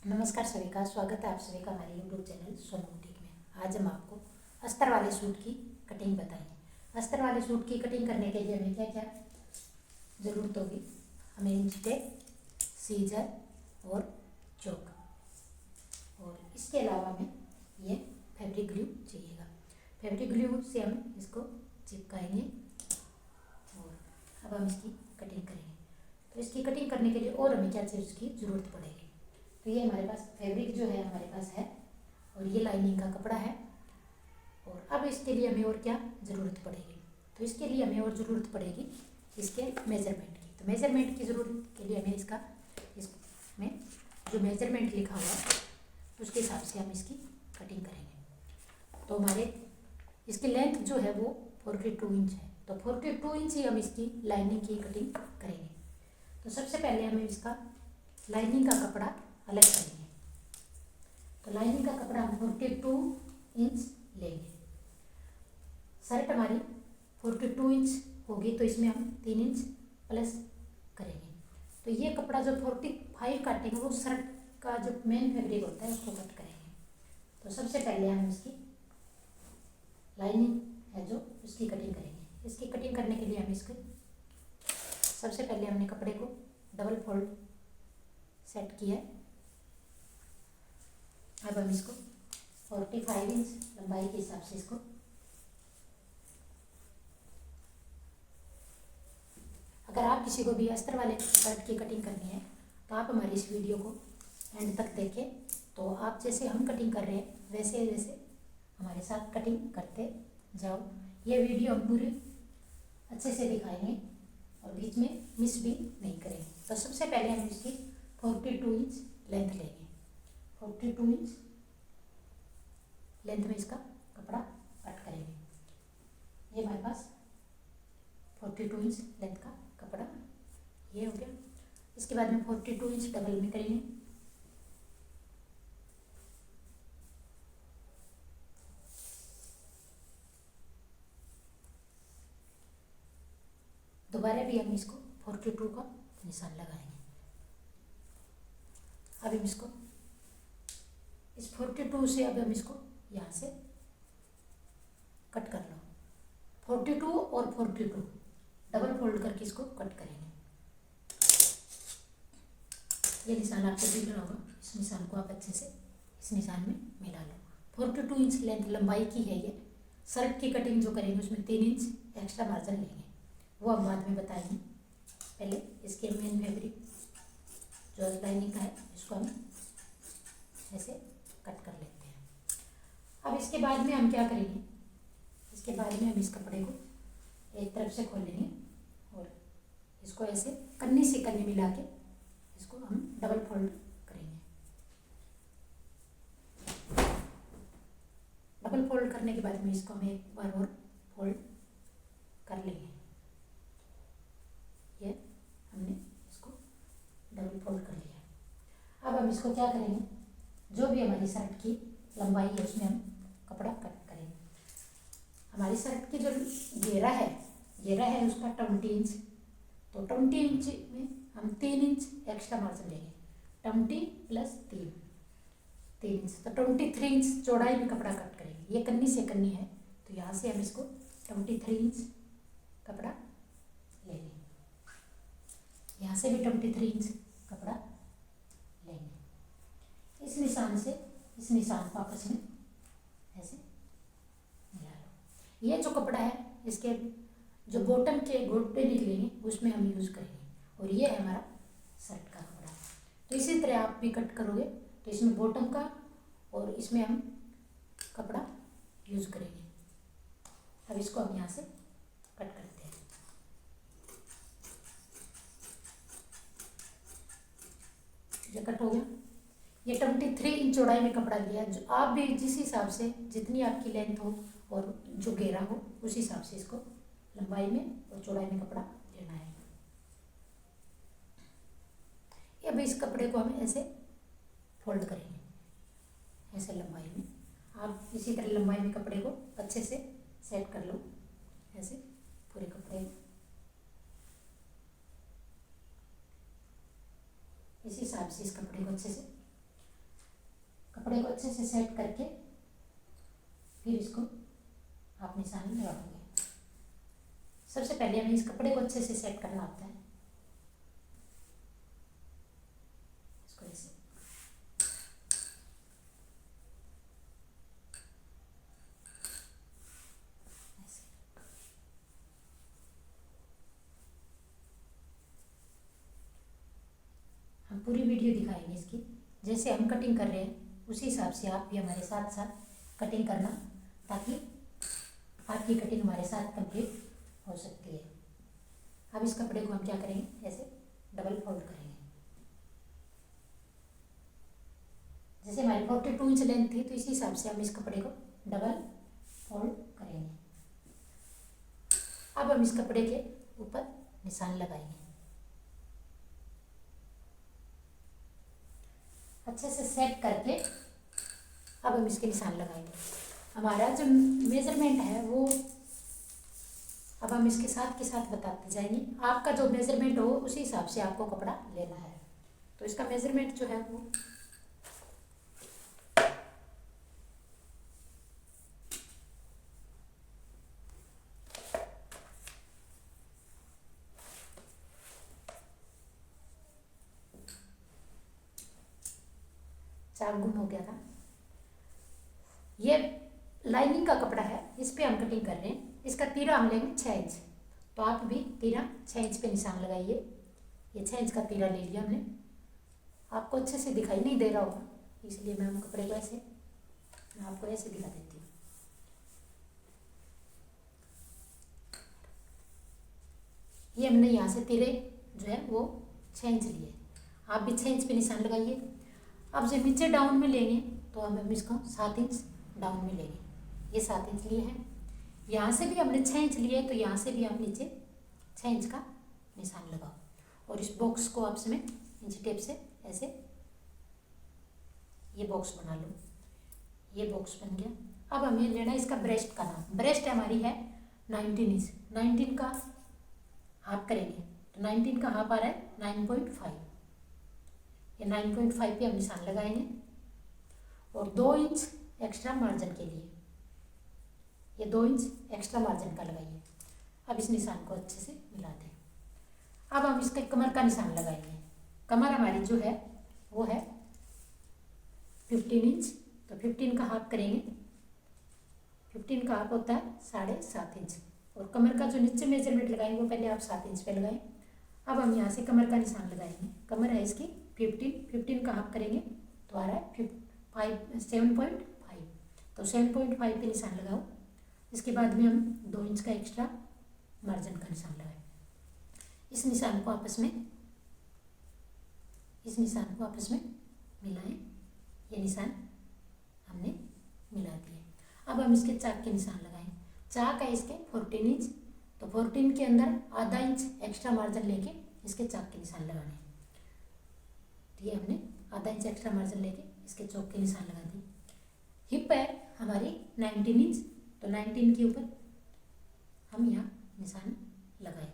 नमस्कार सभी का स्वागत है आप सभी का हमारे यूट्यूब चैनल सोनू बुटीक में। आज हम आपको अस्तर वाले सूट की कटिंग बताएंगे। अस्तर वाले सूट की कटिंग करने के लिए हमें क्या क्या ज़रूरत होगी। हमें इंच टेप, सीजर और चौक, और इसके अलावा हमें ये फैब्रिक ग्लू चाहिएगा। फैब्रिक ग्लू से हम इसको चिपकाएंगे और अब हम इसकी कटिंग करेंगे। तो इसकी कटिंग करने के लिए और हमें क्या चीज़ की ज़रूरत पड़ेगी। तो ये हमारे पास फैब्रिक जो है हमारे पास है, और ये लाइनिंग का कपड़ा है। और अब इसके लिए हमें और क्या ज़रूरत पड़ेगी, तो इसके लिए हमें और ज़रूरत पड़ेगी इसके मेज़रमेंट की। तो मेज़रमेंट की ज़रूरत के लिए हमें इसमें जो मेज़रमेंट लिखा हुआ है उसके हिसाब से हम इसकी कटिंग करेंगे। तो हमारे इसकी लेंथ जो है वो 42 इंच है, तो 42 इंच ही हम इसकी लाइनिंग की कटिंग करेंगे। तो सबसे पहले हमें इसका लाइनिंग का कपड़ा अलग करेंगे। तो लाइनिंग का कपड़ा हम 42 इंच लेंगे। शर्ट हमारी 42 इंच होगी, तो इसमें हम 3 इंच प्लस करेंगे। तो ये कपड़ा जो 45 काटेंगे वो शर्ट का जो मेन फैब्रिक होता है उसको कट करेंगे। तो सबसे पहले हम इसकी लाइनिंग है जो उसकी कटिंग करेंगे। इसकी कटिंग करने के लिए हम इसके सबसे पहले हमने कपड़े को डबल फोल्ड सेट किया है। अब हम इसको 45 इंच लंबाई के हिसाब से इसको अगर आप किसी को भी अस्तर वाले शर्ट की कटिंग करनी है तो आप हमारी इस वीडियो को एंड तक देखें। तो आप जैसे हम कटिंग कर रहे हैं वैसे वैसे हमारे साथ कटिंग करते जाओ। ये वीडियो हम पूरी अच्छे से दिखाएंगे और बीच में मिस भी नहीं करेंगे। तो सबसे पहले हम इसकी 42 इंच लेंथ लेंगे। 42 इंच लेंथ में इसका कपड़ा कट करेंगे। ये हमारे पास 42 इंच लेंथ का कपड़ा ये हो गया। इसके बाद में 42 इंच डबल में करेंगे। दोबारा भी हम इसको 42 का निशान लगाएंगे। अब हम इसको इस 42 से अब हम इसको यहाँ से कट कर लो। 42 और 42 डबल फोल्ड करके इसको कट करेंगे। ये निशान आपको दिख रहा होगा, इस निशान को आप अच्छे से इस निशान में मिला लो। 42 इंच लेंथ लंबाई की है ये। शर्ट की कटिंग जो करेंगे उसमें 3 इंच एक्स्ट्रा मार्जिन लेंगे, वो हम बाद में बताएंगे। पहले इसके मेन फैब्रिक जो लाइनिंग का है इसको हम ऐसे कट कर लेते हैं। अब इसके बाद में हम क्या करेंगे, इसके बाद में हम इस कपड़े को एक तरफ से खोलेंगे और इसको ऐसे कन्नी से कन्नी मिला के इसको हम डबल फोल्ड करेंगे। डबल फोल्ड करने के बाद में इसको हम एक बार और फोल्ड कर लेंगे। ये हमने इसको डबल फोल्ड कर लिया। अब हम इसको क्या करेंगे, जो भी हमारी शर्ट की लंबाई है उसमें हम कपड़ा कट करेंगे। हमारी शर्ट की जो घेरा है उसका 20 इंच, तो 20 इंच में हम 3 इंच एक्स्ट्रा मार्जिन लेंगे। 20 प्लस 3 इंच, तो 23 इंच चौड़ाई में कपड़ा कट करेंगे। ये कन्नी से कन्नी है, तो यहाँ से हम इसको 23 इंच कपड़ा लेंगे। यहाँ से भी 23 इंच कपड़ा लेंगे। इस निशान से इस निशान को आपस में ऐसे मिला लो। ये जो कपड़ा है इसके जो बॉटम के गोटे निकलेंगे उसमें हम यूज़ करेंगे, और ये है हमारा शर्ट का कपड़ा। तो इसी तरह आप भी कट करोगे तो इसमें बॉटम का और इसमें हम कपड़ा यूज़ करेंगे। अब इसको हम यहाँ से कट करते हैं। ये कट हो गया। ये 23 इंच चौड़ाई में कपड़ा लिया, जो आप भी जिस हिसाब से जितनी आपकी लेंथ हो और जो घेरा हो उस हिसाब से इसको लंबाई में और चौड़ाई में कपड़ा लेना है। अब इस कपड़े को हम ऐसे फोल्ड करेंगे, ऐसे लंबाई में। आप इसी तरह लंबाई में कपड़े को अच्छे से सेट कर लो, ऐसे पूरे कपड़े इस हिसाब से इस कपड़े को अच्छे से कपड़े को अच्छे से सेट करके फिर इसको आप निशान लगाओगे। सबसे पहले हमें इस कपड़े को अच्छे से सेट करना होता है। इसको ऐसे हम पूरी वीडियो दिखाएंगे इसकी, जैसे हम कटिंग कर रहे हैं उसी हिसाब से आप भी हमारे साथ साथ कटिंग करना, ताकि आपकी कटिंग हमारे साथ कंप्लीट हो सकती है। अब इस कपड़े को हम क्या करेंगे, ऐसे डबल फोल्ड करेंगे। जैसे हमारी 42 इंच लेंथ थी तो इसी हिसाब से हम इस कपड़े को डबल फोल्ड करेंगे। अब हम इस कपड़े के ऊपर निशान लगाएंगे। अच्छे से सेट करके अब हम इसके निशान लगाएंगे। हमारा जो मेजरमेंट है वो अब हम इसके साथ के साथ बताते जाएंगे। आपका जो मेजरमेंट हो उसी हिसाब से आपको कपड़ा लेना है। तो इसका मेजरमेंट जो है वो चार गुण हो गया था। ये लाइनिंग का कपड़ा है, इस पे हम कटिंग कर रहे हैं। इसका तीरा हम लेंगे 6 इंच। तो आप भी तीरा 6 इंच पे निशान लगाइए। ये 6 इंच का तीरा ले लिया हमने। आपको अच्छे से दिखाई नहीं दे रहा होगा, इसलिए मैं हम कपड़े को ऐसे आपको ऐसे दिखा देती हूँ। ये हमने यहाँ से तीरे जो है वो 6 इंच लिए। आप भी 6 इंच पे निशान लगाइए। अब जब नीचे डाउन में लेंगे तो हम इसको 7 इंच डाउन में लेंगे। ये 7 इंच लिए हैं। यहाँ से भी हमने 6 इंच लिए, तो यहाँ से भी आप नीचे 6 इंच का निशान लगाओ और इस बॉक्स को आप इसमें इंच टेप से ऐसे ये बॉक्स बना लो। ये बॉक्स बन गया। अब हमें लेना है इसका ब्रेस्ट का नाम। ब्रेस्ट हमारी है 19 इंच। 19 का हाफ करेंगे तो 19 का हाफ आ रहा है 9.5। ये 9.5 पे हम निशान लगाएंगे और 2 इंच एक्स्ट्रा मार्जिन के लिए ये 2 इंच एक्स्ट्रा मार्जिन का लगाइए। अब इस निशान को अच्छे से मिला दें। अब हम इसके कमर का निशान लगाएंगे। कमर हमारी जो है वो है 15 इंच। तो 15 का हाफ करेंगे। 15 का हाफ होता है 7.5 इंच। और कमर का जो नीचे मेजरमेंट लगाएंगे वो पहले आप 7 इंच पे लगाएं। अब हम यहाँ से कमर का निशान लगाएंगे। कमर है इसकी 15 का हाफ करेंगे तो आ रहा है 7.5। तो 7.5 पे निशान लगाओ। इसके बाद में हम 2 इंच का एक्स्ट्रा मार्जिन का निशान लगाएं। इस निशान को आपस में मिलाएं। ये निशान हमने मिला दिए। अब हम इसके चाक के निशान लगाएं। चाक है इसके 14 इंच। तो 14 के अंदर आधा इंच एक्स्ट्रा मार्जिन लेके इसके चाक के निशान लगाने। तो ये हमने आधा इंच एक्स्ट्रा मार्जिन लेके इसके चौक के निशान लगा दिए। हिप है हमारी 19 इंच। तो 19 के ऊपर हम यहाँ निशान लगाएं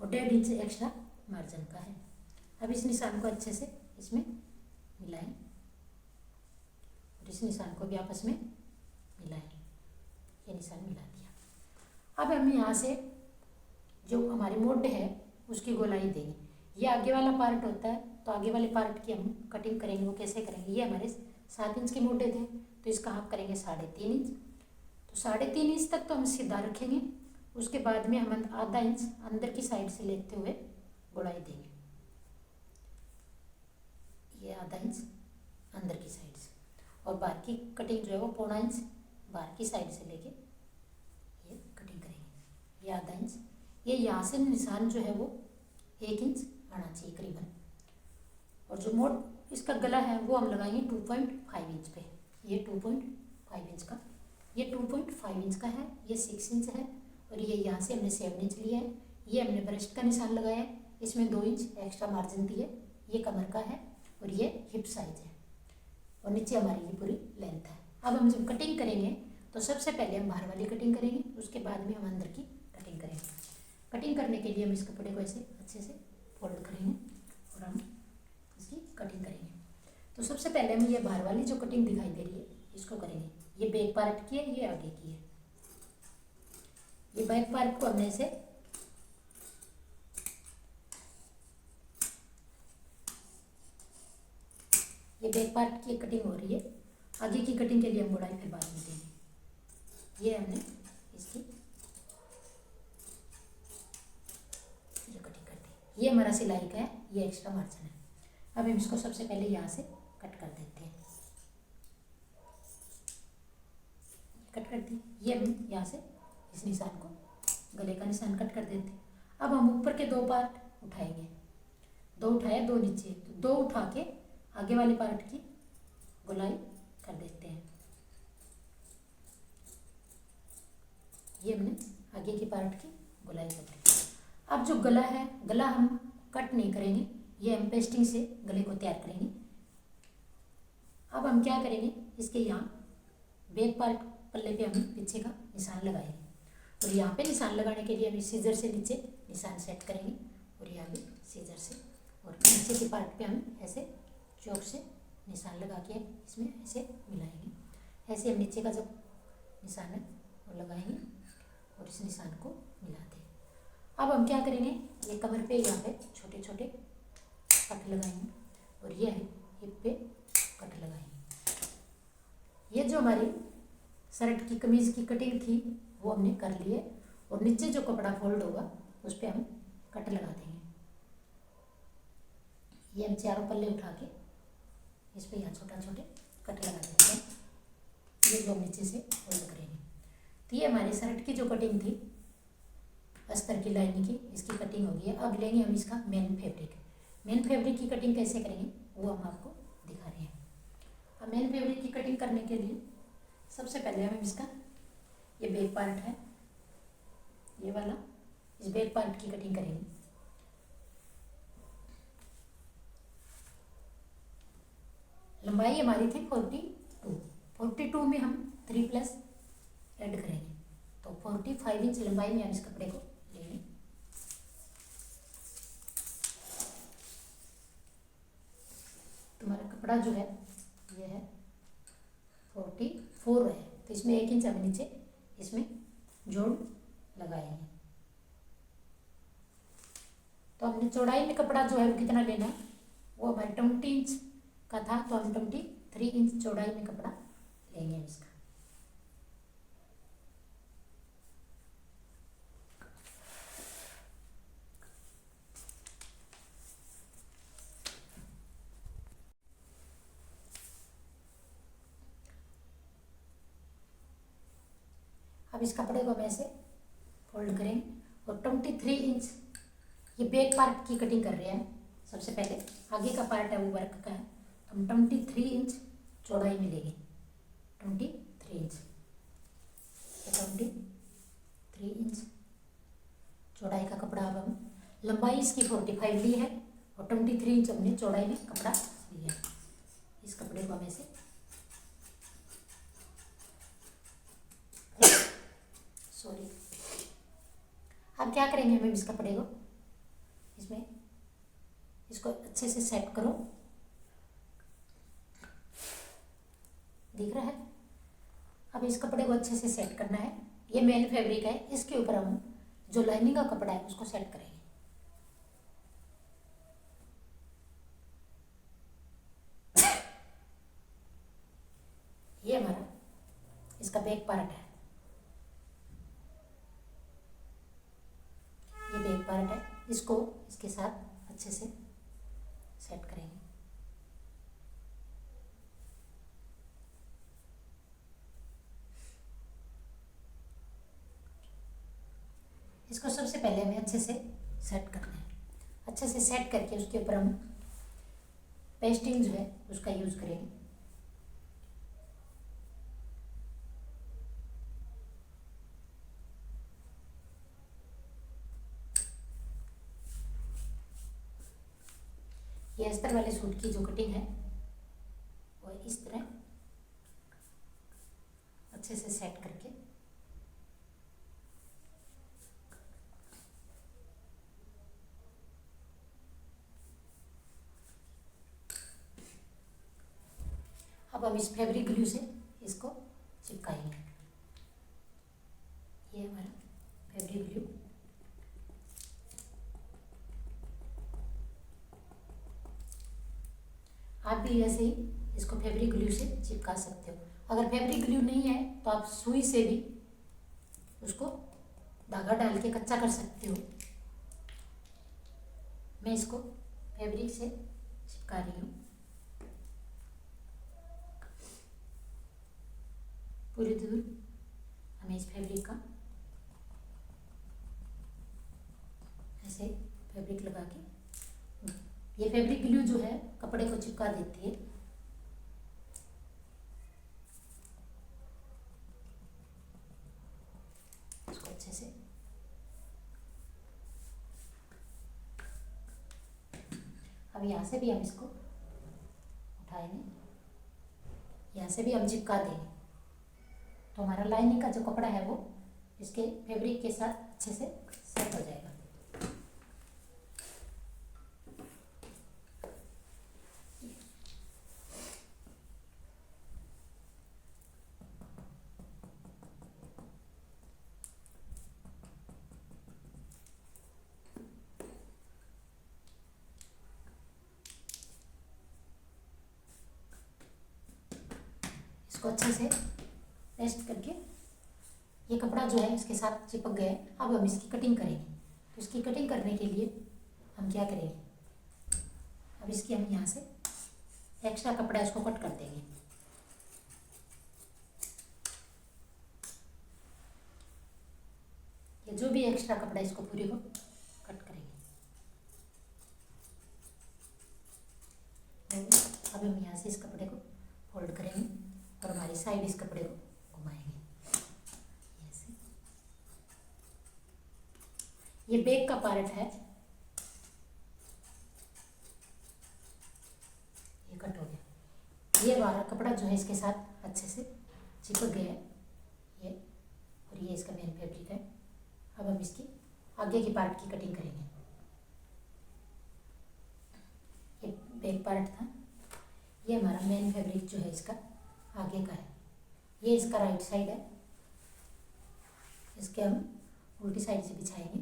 और 1.5 इंच एक्स्ट्रा मार्जिन का है। अब इस निशान को अच्छे से इसमें मिलाएं और इस निशान को भी आपस में मिलाएं। ये निशान मिला दिया। अब हम यहाँ से जो हमारी मोड है उसकी गोलाई देंगे। ये आगे वाला पार्ट होता है, तो आगे वाले पार्ट की हम कटिंग करेंगे। वो कैसे करेंगे, ये हमारे 7 इंच के मोटे थे तो इसका हाफ करेंगे 3.5 इंच। तो 3.5 इंच तक तो हम सीधा रखेंगे। उसके बाद में हम आधा इंच अंदर की साइड से लेते हुए गोलाई देंगे। ये आधा इंच अंदर की साइड से और बाहर की कटिंग जो है वो 1.25 इंच बाहर की साइड से लेके ये कटिंग करेंगे। ये आधा इंच, ये यहाँ से निशान जो है वो 1 इंच आना चाहिए करीबन। और जो मोड इसका गला है वो हम लगाएंगे 2.5 इंच पे। ये 2.5 इंच का, ये 2.5 इंच का है। ये 6 इंच है और ये यहाँ से हमने 7 इंच लिया है। ये हमने ब्रेस्ट का निशान लगाया है। इसमें 2 इंच एक्स्ट्रा मार्जिन दिए। ये कमर का है और ये हिप साइज है और नीचे हमारी ये पूरी लेंथ है। अब हम जब कटिंग करेंगे तो सबसे पहले हम बाहर वाली कटिंग करेंगे, उसके बाद में हम अंदर की कटिंग करेंगे। कटिंग करने के लिए हम इस कपड़े को ऐसे अच्छे से फोल्ड करेंगे और हम इसकी कटिंग करेंगे। तो सबसे पहले हमें ये बाहर वाली जो कटिंग दिखाई दे रही है इसको करेंगे। ये बैक पार्ट की है, ये आगे की है। ये बैक पार्ट को हमने से ये बैक पार्ट की कटिंग हो रही है। आगे की कटिंग के लिए हम मोड़ाई फिर बाद में देंगे। ये हमने इसकी जो कटिंग कर दी, ये हमारा सिलाई का है, ये एक्स्ट्रा मार्जिन है। अब हम इसको सबसे पहले यहाँ से कट कर देते हैं। कट कर दी। ये हम यहाँ से इस निशान को, गले का निशान कट कर देते हैं। अब हम ऊपर के 2 पार्ट उठाएंगे। 2 उठाया, 2 नीचे, तो 2 उठा के आगे वाले पार्ट की गोलाई कर देते हैं। ये हमने आगे की पार्ट की गोलाई कर दी। अब जो गला है, गला हम कट नहीं करेंगे, ये हम पेस्टिंग से गले को तैयार करेंगे। अब हम क्या करेंगे, इसके यहाँ बैक पार्ट पल्ले पे हम पीछे का निशान लगाएंगे और यहाँ पे निशान लगाने के लिए हम सीजर से नीचे निशान सेट करेंगे और यहाँ भी सीजर से, और नीचे के पार्ट पे हम ऐसे चौक से निशान लगा के इसमें ऐसे मिलाएंगे। ऐसे हम नीचे का जब निशान है वो लगाएंगे और इस निशान को मिलाते हैं। अब हम क्या करेंगे, ये कमर पे यहाँ पे छोटे छोटे कट लगाएंगे और ये हिप पे कट लगाएंगे। ये जो हमारी शर्ट की कमीज़ की कटिंग थी वो हमने कर ली है और नीचे जो कपड़ा फोल्ड होगा उस पर हम कट लगा देंगे। ये हम चारों पल्ले उठा के इस पर यहाँ छोटा छोटे कट लगा देते हैं। ये जो नीचे से फोल्ड करेंगे। तो ये हमारी शर्ट की जो कटिंग थी अस्तर की लाइनिंग की, इसकी कटिंग होगी। अब लेंगे हम इसका मेन फैब्रिक। मेन फैब्रिक की कटिंग कैसे करेंगे वो हम आपको दिखा रहे हैं। अब मेन फैब्रिक की कटिंग करने के लिए सबसे पहले हम इसका ये बैक पार्ट है, ये वाला, इस बैक पार्ट की कटिंग करेंगे। लंबाई हमारी थी 42। 42 में हम 3+ ऐड करेंगे तो 45 इंच लंबाई में हम इस कपड़े को लेंगे। तुम्हारा कपड़ा जो है ये है 44 है, तो इसमें 1 इंच हम नीचे इसमें जोड़ लगाएंगे। तो हमने चौड़ाई में कपड़ा जो है वो कितना लेना है, वो हमारे 20 इंच का था, तो हम 23 इंच चौड़ाई में कपड़ा लेंगे इसका। अब इस कपड़े को हम ऐसे फोल्ड करेंगे और 23 इंच ये बैक पार्ट की कटिंग कर रहे हैं। सबसे पहले आगे का पार्ट है वो वर्क का है, तो हम 23 इंच चौड़ाई में लेंगे। 23 इंच, 23 इंच चौड़ाई का कपड़ा। अब हम लंबाई इसकी 45 ली है और 23 इंच हमने चौड़ाई में कपड़ा लिया। इस कपड़े को हम ऐसे अब क्या करेंगे, हम इस कपड़े को इसमें इसको अच्छे से सेट करो, दिख रहा है। अब इस कपड़े को अच्छे से सेट करना है। ये मेन फैब्रिक है, इसके ऊपर हम जो लाइनिंग का कपड़ा है उसको सेट करेंगे। ये हमारा इसका बैक पार्ट है, ये बैक पार्ट है, इसको इसके साथ अच्छे से सेट करेंगे। इसको सबसे पहले हमें अच्छे से सेट करना है। अच्छे से सेट करके उसके ऊपर हम पेस्टिंग जो है उसका यूज़ करेंगे। ये अस्तर वाले सूट की जो कटिंग है वो इस तरह अच्छे से सेट करके अब हम इस फैब्रिक ग्लू से इसको चिपकाएंगे। ये हमारा फैब्रिक ग्लू। आप भी ऐसे ही इसको फैब्रिक ग्लू से चिपका सकते हो। अगर फैब्रिक ग्लू नहीं है तो आप सुई से भी उसको धागा डाल के कच्चा कर सकते हो। मैं इसको फैब्रिक से चिपका रही हूँ। पूरी दूर हमें इस फैब्रिक का ऐसे फैब्रिक लगा के, ये फैब्रिक ग्लू जो है कपड़े को चिपका देती है। इसको अच्छे से अब यहाँ से भी हम इसको उठाएंगे, यहाँ से भी हम चिपका देंगे तो हमारा लाइनिंग का जो कपड़ा है वो इसके फैब्रिक के साथ अच्छे से सेट हो जाएगा। इसको अच्छे से पेस्ट करके ये कपड़ा जो है इसके साथ चिपक गया है। अब हम इसकी कटिंग करेंगे। तो इसकी कटिंग करने के लिए हम क्या करेंगे, अब इसकी हम यहाँ से एक्स्ट्रा कपड़ा इसको कट कर देंगे। ये जो भी एक्स्ट्रा कपड़ा इसको पूरे को कट करेंगे। अब हम यहाँ से इस कपड़े को फोल्ड करेंगे और हमारी साइड इस कपड़े को घुमाएंगे। ऐसे ये बैक का पार्ट है, ये कट हो गया। ये हमारा कपड़ा जो है इसके साथ अच्छे से चिपक गया है ये, और ये इसका मेन फैब्रिक है। अब हम इसकी आगे की पार्ट की कटिंग करेंगे। ये बैक पार्ट था, ये हमारा मेन फैब्रिक जो है इसका आगे का है। ये इसका राइट साइड है, इसके हम उल्टी साइड से बिछाएंगे।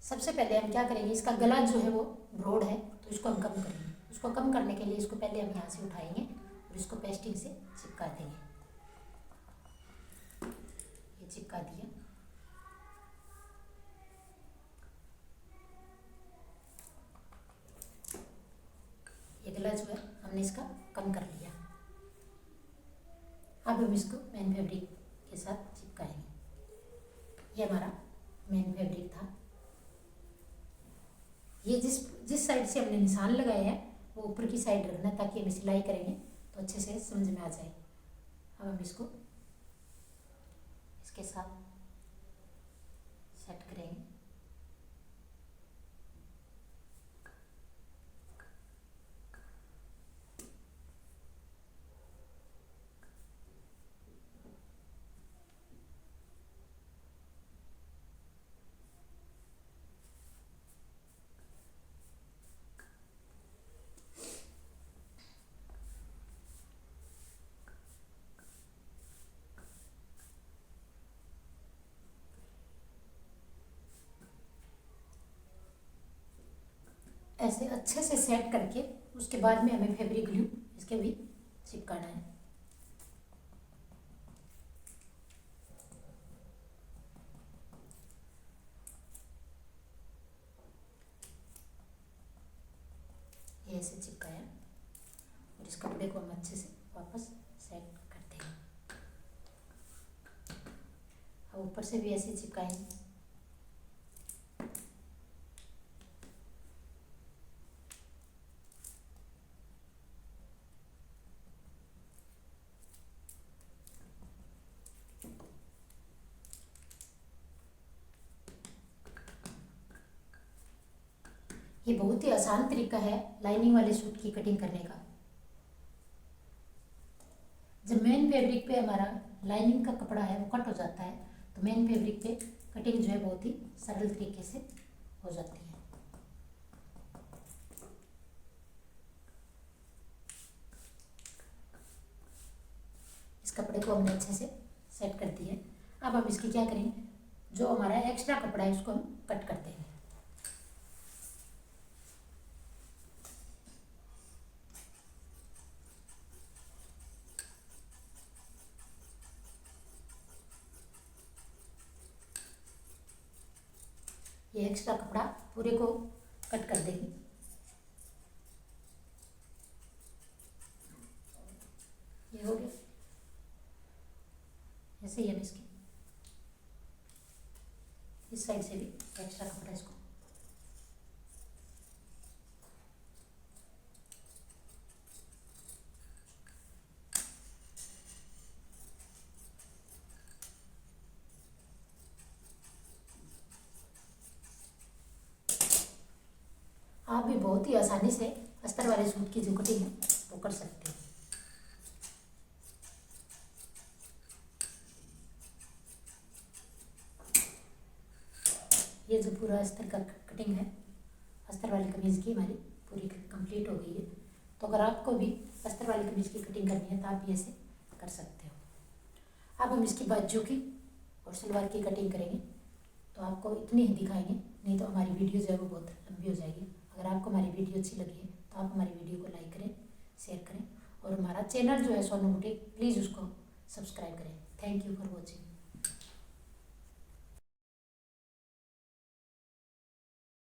सबसे पहले हम क्या करेंगे, इसका गला जो है वो ब्रॉड है तो इसको हम कम करेंगे। उसको कम करने के लिए इसको पहले हम यहाँ से उठाएंगे और इसको पेस्टिंग से चिपका देंगे। ये चिपका दिया। ये गला जो है हमने इसका कम कर लिया। अब हम इसको मेन फैब्रिक के साथ चिपकाएंगे। ये हमारा मेन फैब्रिक था। ये जिस साइड से हमने निशान लगाया है वो ऊपर की साइड रखना है ताकि हम सिलाई करेंगे तो अच्छे से समझ में आ जाए। अब हम इसको इसके साथ सेट करेंगे। ऐसे अच्छे से सेट करके उसके बाद में हमें फैब्रिक ग्लू इसके भी चिपकाना है। ये ऐसे चिपकाया और इस कपड़े को हम अच्छे से वापस सेट करते हैं। अब ऊपर से भी ऐसे चिपकाएंगे। ये बहुत ही आसान तरीका है लाइनिंग वाले सूट की कटिंग करने का। जब मेन फैब्रिक पे हमारा लाइनिंग का कपड़ा है वो कट हो जाता है तो मेन फैब्रिक पे कटिंग जो है बहुत ही सरल तरीके से हो जाती है। इस कपड़े को हमने अच्छे से सेट कर दिया है। अब हम इसकी क्या करेंगे, जो हमारा एक्स्ट्रा कपड़ा है उसको हम कट कर देंगे। ये एक्स्ट्रा कपड़ा पूरे को कट कर देंगे। ये हो गया। ऐसे ही हम इसकी इस साइड से भी एक्स्ट्रा कपड़ा इसको आप भी बहुत ही आसानी से अस्तर वाले सूट की जो कटिंग है वो कर सकते हैं। ये जो पूरा अस्तर का कटिंग है अस्तर वाली कमीज़ की हमारी पूरी कंप्लीट हो गई है। तो अगर आपको भी अस्तर वाली कमीज़ की कटिंग करनी है तो आप भी ऐसे कर सकते हो। अब हम इसकी बाजू की और सलवार की कटिंग करेंगे, तो आपको इतनी ही दिखाएंगे, नहीं तो हमारी वीडियो जो है वो बहुत लंबी हो जाएगी। अगर आपको हमारी वीडियो अच्छी लगी है तो आप हमारी वीडियो को लाइक करें, शेयर करें और हमारा चैनल जो है सोनू बुटीक, प्लीज़ उसको सब्सक्राइब करें। Thank you for watching.